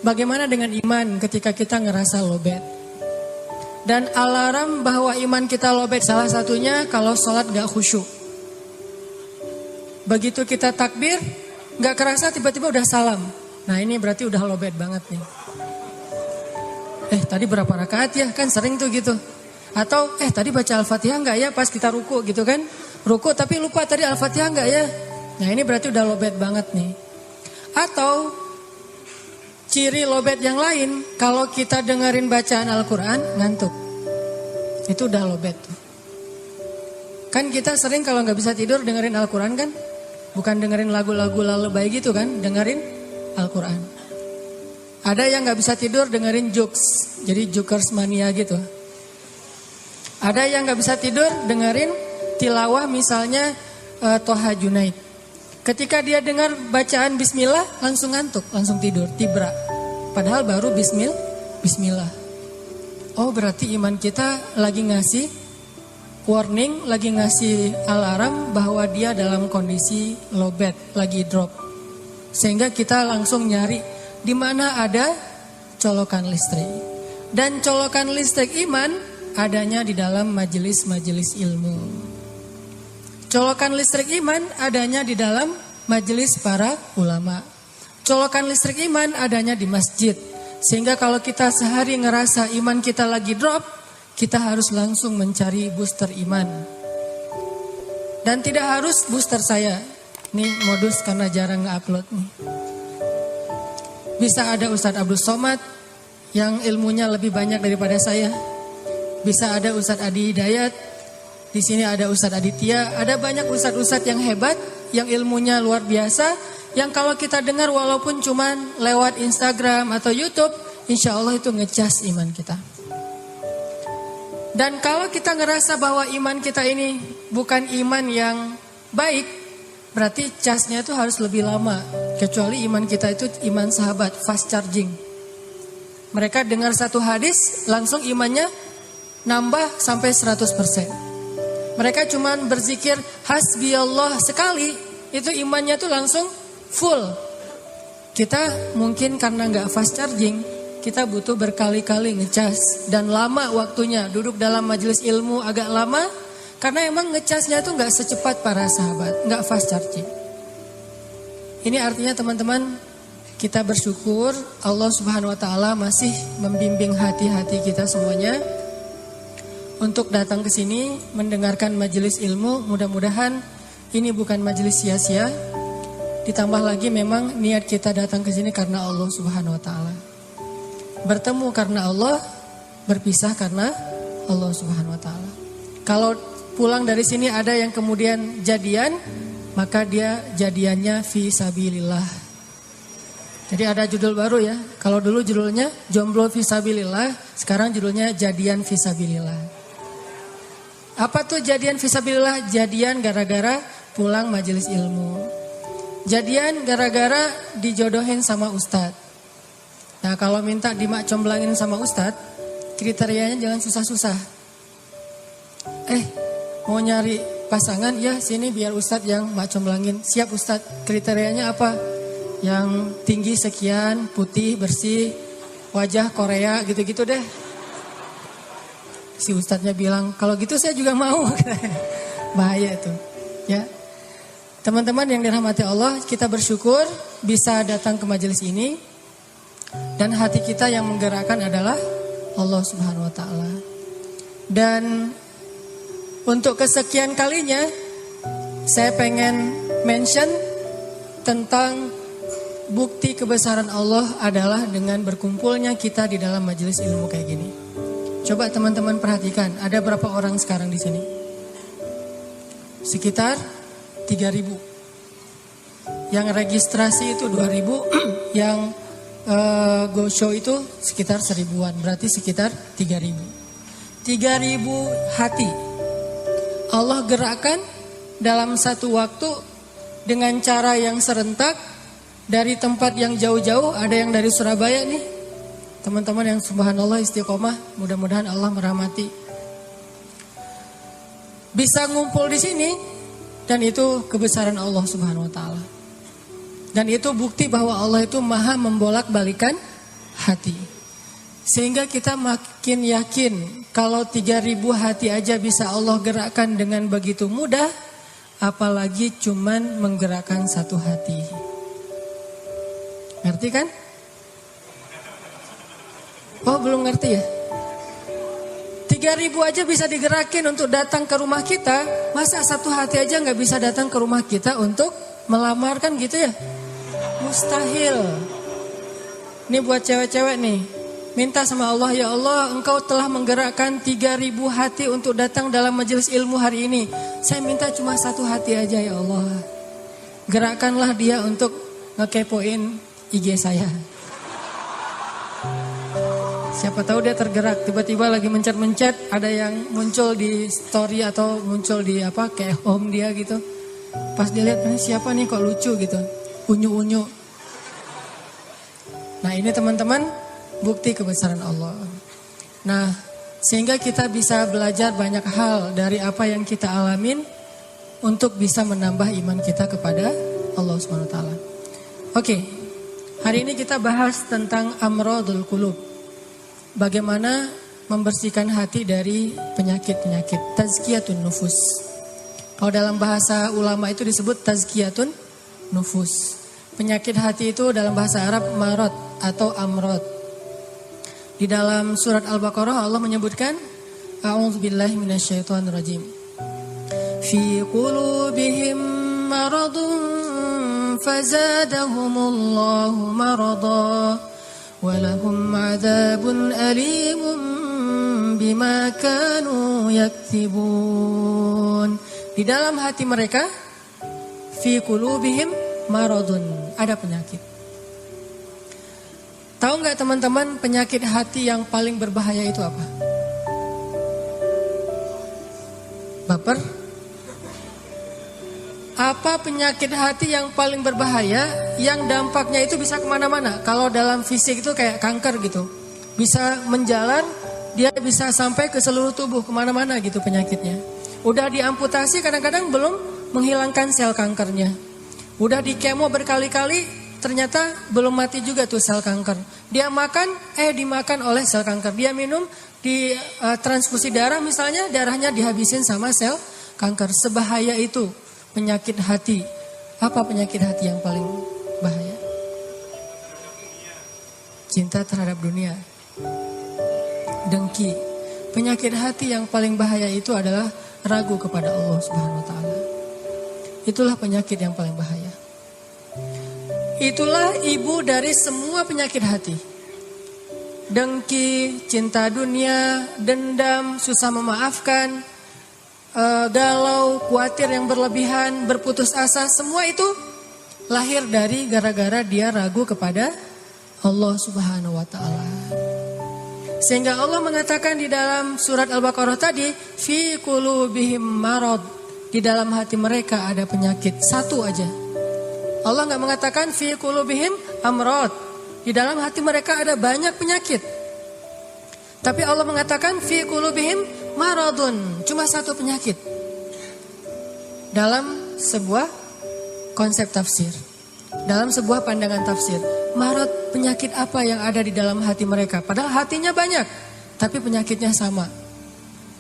Bagaimana dengan iman ketika kita ngerasa lowbat? Dan alarm bahwa iman kita lowbat salah satunya kalau sholat gak khusyuk. Begitu kita takbir, gak kerasa tiba-tiba udah salam. Nah ini berarti udah lowbat banget nih. Tadi berapa rakaat ya? Kan sering tuh gitu. Atau tadi baca Al-Fatihah gak ya pas kita ruku gitu kan? Ruku tapi lupa tadi Al-Fatihah gak ya? Nah ini berarti udah lowbat banget nih. Atau ciri lowbat yang lain, kalau kita dengerin bacaan Al-Quran, ngantuk. Itu udah lowbat tuh. Kan kita sering kalau gak bisa tidur dengerin Al-Quran kan? Bukan dengerin lagu-lagu lalebay gitu kan? Dengerin Al-Quran. Ada yang gak bisa tidur dengerin jokes. Jadi jokers mania gitu. Ada yang gak bisa tidur dengerin tilawah misalnya Toha Junaid. Ketika dia dengar bacaan bismillah langsung ngantuk, langsung tidur, tibra. Padahal baru bismillah. Oh berarti iman kita lagi ngasih warning, lagi ngasih alarm bahwa dia dalam kondisi lowbat, lagi drop. Sehingga kita langsung nyari di mana ada colokan listrik. Dan colokan listrik iman adanya di dalam majelis-majelis ilmu. Colokan listrik iman adanya di dalam majelis para ulama. Colokan listrik iman adanya di masjid. Sehingga kalau kita sehari ngerasa iman kita lagi drop, kita harus langsung mencari booster iman. Dan tidak harus booster saya. Ini modus karena jarang nge-upload nih. Bisa ada Ustadz Abdul Somad yang ilmunya lebih banyak daripada saya. Bisa ada Ustadz Adi Hidayat. Di sini ada Ustadz Aditya, ada banyak ustadz-ustadz yang hebat, yang ilmunya luar biasa, yang kalau kita dengar walaupun cuman lewat Instagram atau YouTube, insya Allah itu ngecas iman kita. Dan kalau kita ngerasa bahwa iman kita ini bukan iman yang baik, berarti casnya itu harus lebih lama. Kecuali iman kita itu iman sahabat, fast charging. Mereka dengar satu hadis, langsung imannya nambah sampai 100%. Mereka cuman berzikir hasbi Allah sekali, itu imannya tuh langsung full. Kita mungkin karena gak fast charging, kita butuh berkali-kali ngecas. Dan lama waktunya, duduk dalam majelis ilmu agak lama, karena emang ngecasnya tuh gak secepat para sahabat, gak fast charging. Ini artinya teman-teman, kita bersyukur Allah Subhanahu Wa Taala masih membimbing hati-hati kita semuanya untuk datang ke sini mendengarkan majelis ilmu. Mudah-mudahan ini bukan majelis sia-sia. Ditambah lagi memang niat kita datang ke sini karena Allah Subhanahu Wa Taala. Bertemu karena Allah, berpisah karena Allah Subhanahu Wa Taala. Kalau pulang dari sini ada yang kemudian jadian, maka dia jadiannya fi sabilillah. Jadi ada judul baru ya. Kalau dulu judulnya jomblo fi sabilillah, sekarang judulnya jadian fi sabilillah. Apa tuh jadian fisabilillah? Jadian gara-gara pulang majelis ilmu. Jadian gara-gara dijodohin sama ustadz. Nah kalau minta dimak comblangin sama ustadz, kriterianya jangan susah-susah. Mau nyari pasangan, ya sini biar ustadz yang mak comblangin. Siap ustadz, kriterianya apa? Yang tinggi sekian, putih, bersih, wajah Korea gitu-gitu deh. Si ustadznya bilang, kalau gitu saya juga mau. Bahaya tuh. Ya. Teman-teman yang dirahmati Allah, kita bersyukur bisa datang ke majelis ini. Dan hati kita yang menggerakkan adalah Allah Subhanahu Wa Taala. Dan untuk kesekian kalinya, saya pengen mention tentang bukti kebesaran Allah adalah dengan berkumpulnya kita di dalam majelis ilmu kayak gini. Coba teman-teman perhatikan, ada berapa orang sekarang di sini? Sekitar 3.000. Yang registrasi itu 2.000, yang go show itu sekitar 1.000-an, berarti sekitar 3.000. 3.000 hati Allah gerakkan dalam satu waktu dengan cara yang serentak dari tempat yang jauh-jauh. Ada yang dari Surabaya nih. Teman-teman yang subhanallah istiqomah, mudah-mudahan Allah merahmati. Bisa ngumpul di sini dan itu kebesaran Allah Subhanahu Wa Taala. Dan itu bukti bahwa Allah itu maha membolak-balikan hati. Sehingga kita makin yakin kalau 3.000 hati aja bisa Allah gerakkan dengan begitu mudah, apalagi cuman menggerakkan satu hati. Ngerti kan? Oh, belum ngerti ya? 3.000 aja bisa digerakin untuk datang ke rumah kita, masa satu hati aja nggak bisa datang ke rumah kita untuk melamar, kan gitu ya? Mustahil. Ini buat cewek-cewek nih, minta sama Allah, ya Allah, Engkau telah menggerakkan 3.000 hati untuk datang dalam majelis ilmu hari ini. Saya minta cuma satu hati aja ya Allah. Gerakkanlah dia untuk ngekepoin IG saya. Siapa tahu dia tergerak, tiba-tiba lagi mencet-mencet, ada yang muncul di story atau muncul di kayak home dia gitu. Pas dia lihat, ini siapa nih kok lucu gitu, unyu-unyu. Nah ini teman-teman, bukti kebesaran Allah. Nah, sehingga kita bisa belajar banyak hal dari apa yang kita alamin untuk bisa menambah iman kita kepada Allah SWT. Oke, hari ini kita bahas tentang amradul qulub. Bagaimana membersihkan hati dari penyakit-penyakit, tazkiyatun nufus. Kalau dalam bahasa ulama itu disebut tazkiyatun nufus. Penyakit hati itu dalam bahasa Arab marad atau amrad. Di dalam surat Al-Baqarah Allah menyebutkan a'udzubillahi minasyaitonirrajim. Fi qulubihim maradun fazadahumullahu marada walahum 'adzabun alimun bima kanu yaktibun. Di dalam hati mereka fi qulubihim maradun, ada penyakit. Tahu nggak teman-teman penyakit hati yang paling berbahaya itu apa? Baper? Apa penyakit hati yang paling berbahaya yang dampaknya itu bisa kemana-mana? Kalau dalam fisik itu kayak kanker gitu. Bisa menjalar, dia bisa sampai ke seluruh tubuh, kemana-mana gitu penyakitnya. Udah diamputasi kadang-kadang belum menghilangkan sel kankernya. Udah di kemo berkali-kali, ternyata belum mati juga tuh sel kanker. Dia makan, dimakan oleh sel kanker. Dia minum, di transfusi darah misalnya, darahnya dihabisin sama sel kanker. Sebahaya itu penyakit hati. Apa penyakit hati yang paling bahaya? Cinta terhadap dunia. Dengki. Penyakit hati yang paling bahaya itu adalah ragu kepada Allah Subhanahu wa taala. Itulah penyakit yang paling bahaya. Itulah ibu dari semua penyakit hati. Dengki, cinta dunia, dendam, susah memaafkan, galau, khawatir yang berlebihan, berputus asa, semua itu lahir dari gara-gara dia ragu kepada Allah Subhanahu wa taala. Sehingga Allah mengatakan di dalam surat Al-Baqarah tadi, fi qulubihim marad, di dalam hati mereka ada penyakit, satu aja. Allah enggak mengatakan fi qulubihim amrad, di dalam hati mereka ada banyak penyakit. Tapi Allah mengatakan fi qulubihim maradun, cuma satu penyakit. Dalam sebuah konsep tafsir, dalam sebuah pandangan tafsir, marad, penyakit apa yang ada di dalam hati mereka? Padahal hatinya banyak, tapi penyakitnya sama,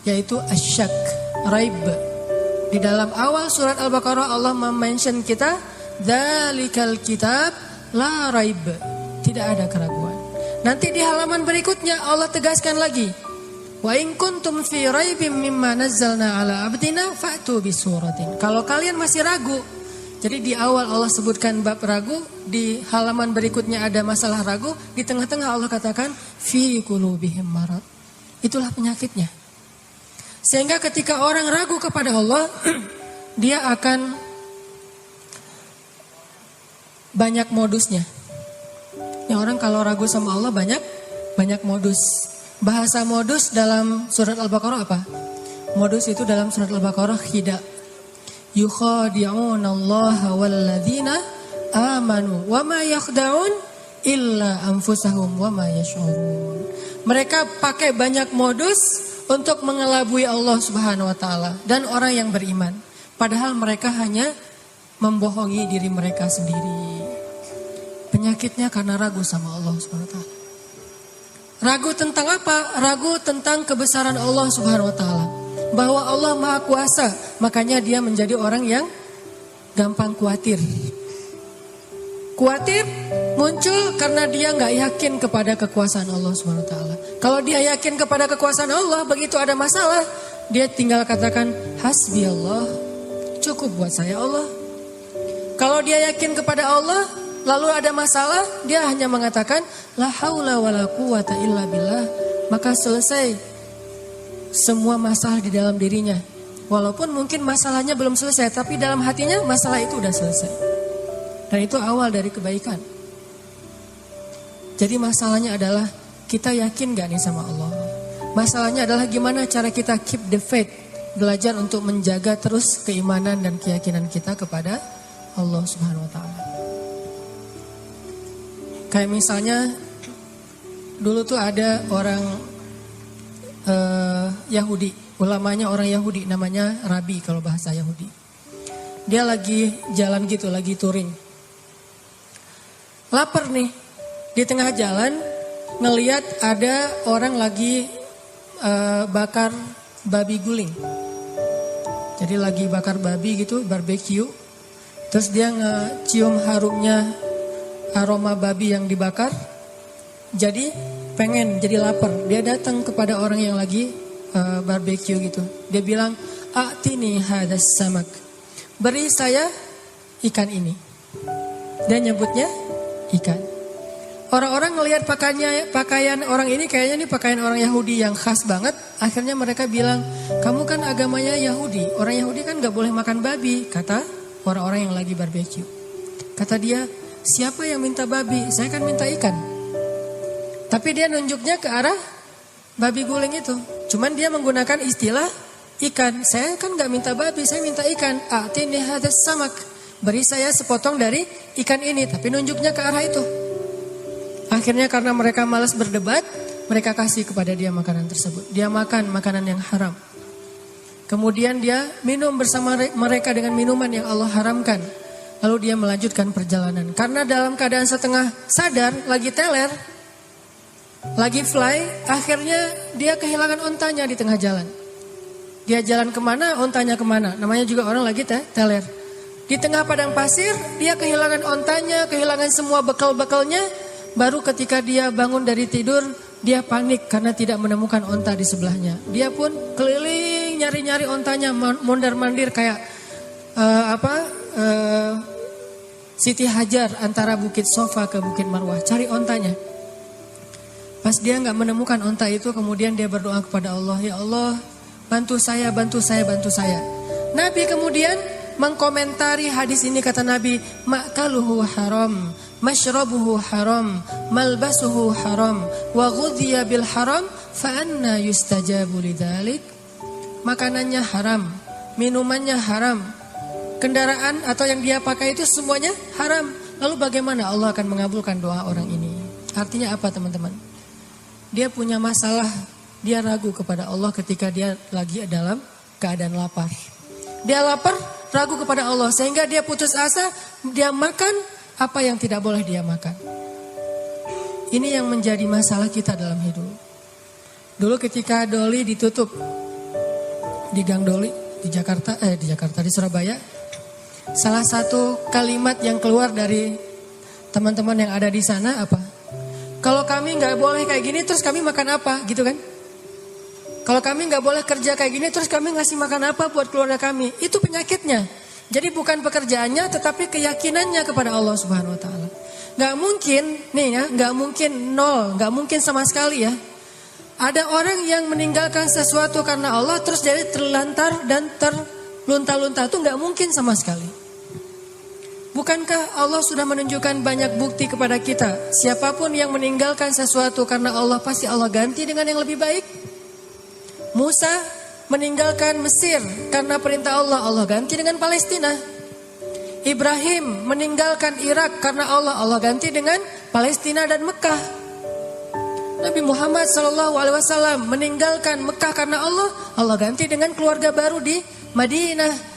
yaitu asyak, raib. Di dalam awal surat Al-Baqarah Allah mention kita, dzalikal kitab la raib, tidak ada keraguan. Nanti di halaman berikutnya Allah tegaskan lagi, wa in kuntum fi raibim mimma nazzalna ala abdina fa'tu bisuratin. Kalau kalian masih ragu, jadi di awal Allah sebutkan bab ragu, di halaman berikutnya ada masalah ragu, di tengah-tengah Allah katakan fi qulubihim marad. Itulah penyakitnya. Sehingga ketika orang ragu kepada Allah, dia akan banyak modusnya. Ya, orang kalau ragu sama Allah banyak modus. Bahasa modus dalam surat Al-Baqarah apa? Modus itu dalam surat Al-Baqarah khida. Yukhadi'unallaha walladzina amanu wa ma yakhda'un illa anfusahum wa ma yash'urun. Mereka pakai banyak modus untuk mengelabui Allah Subhanahu wa taala dan orang yang beriman. Padahal mereka hanya membohongi diri mereka sendiri. Penyakitnya karena ragu sama Allah Subhanahu wa taala. Ragu tentang apa? Ragu tentang kebesaran Allah Subhanahu wa taala. Bahwa Allah Maha Kuasa, makanya dia menjadi orang yang gampang khawatir. Khawatir muncul karena dia nggak yakin kepada kekuasaan Allah Subhanahu wa taala. Kalau dia yakin kepada kekuasaan Allah, begitu ada masalah, dia tinggal katakan hasbi Allah, cukup buat saya Allah. Kalau dia yakin kepada Allah, lalu ada masalah, dia hanya mengatakan la haula wala quwata illa billah, maka selesai semua masalah di dalam dirinya. Walaupun mungkin masalahnya belum selesai, tapi dalam hatinya masalah itu udah selesai. Dan itu awal dari kebaikan. Jadi masalahnya adalah kita yakin gak nih sama Allah. Masalahnya adalah gimana cara kita keep the faith, belajar untuk menjaga terus keimanan dan keyakinan kita kepada Allah Subhanahu wa taala. Kayak misalnya dulu tuh ada orang Yahudi, ulamanya orang Yahudi, namanya Rabi kalau bahasa Yahudi. Dia lagi jalan gitu, lagi touring. Lapar nih, di tengah jalan ngelihat ada orang lagi bakar babi guling. Jadi lagi bakar babi gitu, barbecue. Terus dia ngecium harumnya aroma babi yang dibakar. Jadi pengen, jadi lapar. Dia datang kepada orang yang lagi barbecue gitu. Dia bilang, "A'tini hadas samak." Beri saya ikan ini. Dan nyebutnya ikan. Orang-orang ngelihat pakaian orang ini, kayaknya ini pakaian orang Yahudi yang khas banget. Akhirnya mereka bilang, "Kamu kan agamanya Yahudi. Orang Yahudi kan gak boleh makan babi," kata orang-orang yang lagi barbecue. Kata dia, "Siapa yang minta babi? Saya kan minta ikan." Tapi dia nunjuknya ke arah babi guling itu. Cuman dia menggunakan istilah ikan. Saya kan gak minta babi, saya minta ikan. "A'tini hadas samak." Beri saya sepotong dari ikan ini, tapi nunjuknya ke arah itu. Akhirnya karena mereka malas berdebat, mereka kasih kepada dia makanan tersebut. Dia makan makanan yang haram. Kemudian dia minum bersama mereka dengan minuman yang Allah haramkan. Lalu dia melanjutkan perjalanan. Karena dalam keadaan setengah sadar, lagi teler, lagi fly, akhirnya dia kehilangan ontanya di tengah jalan. Dia jalan kemana, ontanya kemana. Namanya juga orang lagi teler. Di tengah padang pasir, dia kehilangan ontanya, kehilangan semua bekal-bekalnya. Baru ketika dia bangun dari tidur, dia panik karena tidak menemukan onta di sebelahnya. Dia pun keliling nyari-nyari ontanya, mondar-mandir kayak Siti Hajar antara Bukit Sofa ke Bukit Marwah, cari ontanya. Pas dia nggak menemukan onta itu, kemudian dia berdoa kepada Allah, "Ya Allah, bantu saya, bantu saya, bantu saya." Nabi kemudian mengkomentari hadis ini, kata Nabi, "Ma'kaluhu haram, mashrabuhu haram, malbasuhu haram, wa ghudhiya bil haram, fa anna yustajabu lidzalik." Makanannya haram, minumannya haram, kendaraan atau yang dia pakai itu semuanya haram. Lalu bagaimana Allah akan mengabulkan doa orang ini? Artinya apa, teman-teman? Dia punya masalah, dia ragu kepada Allah ketika dia lagi dalam keadaan lapar. Dia lapar, ragu kepada Allah, sehingga dia putus asa, dia makan apa yang tidak boleh dia makan. Ini yang menjadi masalah kita dalam hidup. Dulu ketika Doli ditutup di Gang Doli di Surabaya, salah satu kalimat yang keluar dari teman-teman yang ada di sana apa? Kalau kami nggak boleh kayak gini, terus kami makan apa, gitu kan? Kalau kami nggak boleh kerja kayak gini, terus kami ngasih makan apa buat keluarga kami? Itu penyakitnya. Jadi bukan pekerjaannya, tetapi keyakinannya kepada Allah Subhanahu Wa Taala. Nggak mungkin, nih ya, nggak mungkin nol, nggak mungkin sama sekali ya. Ada orang yang meninggalkan sesuatu karena Allah, terus jadi terlantar dan terlunta-lunta, itu nggak mungkin sama sekali. Bukankah Allah sudah menunjukkan banyak bukti kepada kita? Siapapun yang meninggalkan sesuatu karena Allah, pasti Allah ganti dengan yang lebih baik. Musa meninggalkan Mesir karena perintah Allah, Allah ganti dengan Palestina. Ibrahim meninggalkan Irak karena Allah, Allah ganti dengan Palestina dan Mekah. Nabi Muhammad SAW meninggalkan Mekah karena Allah, Allah ganti dengan keluarga baru di Madinah.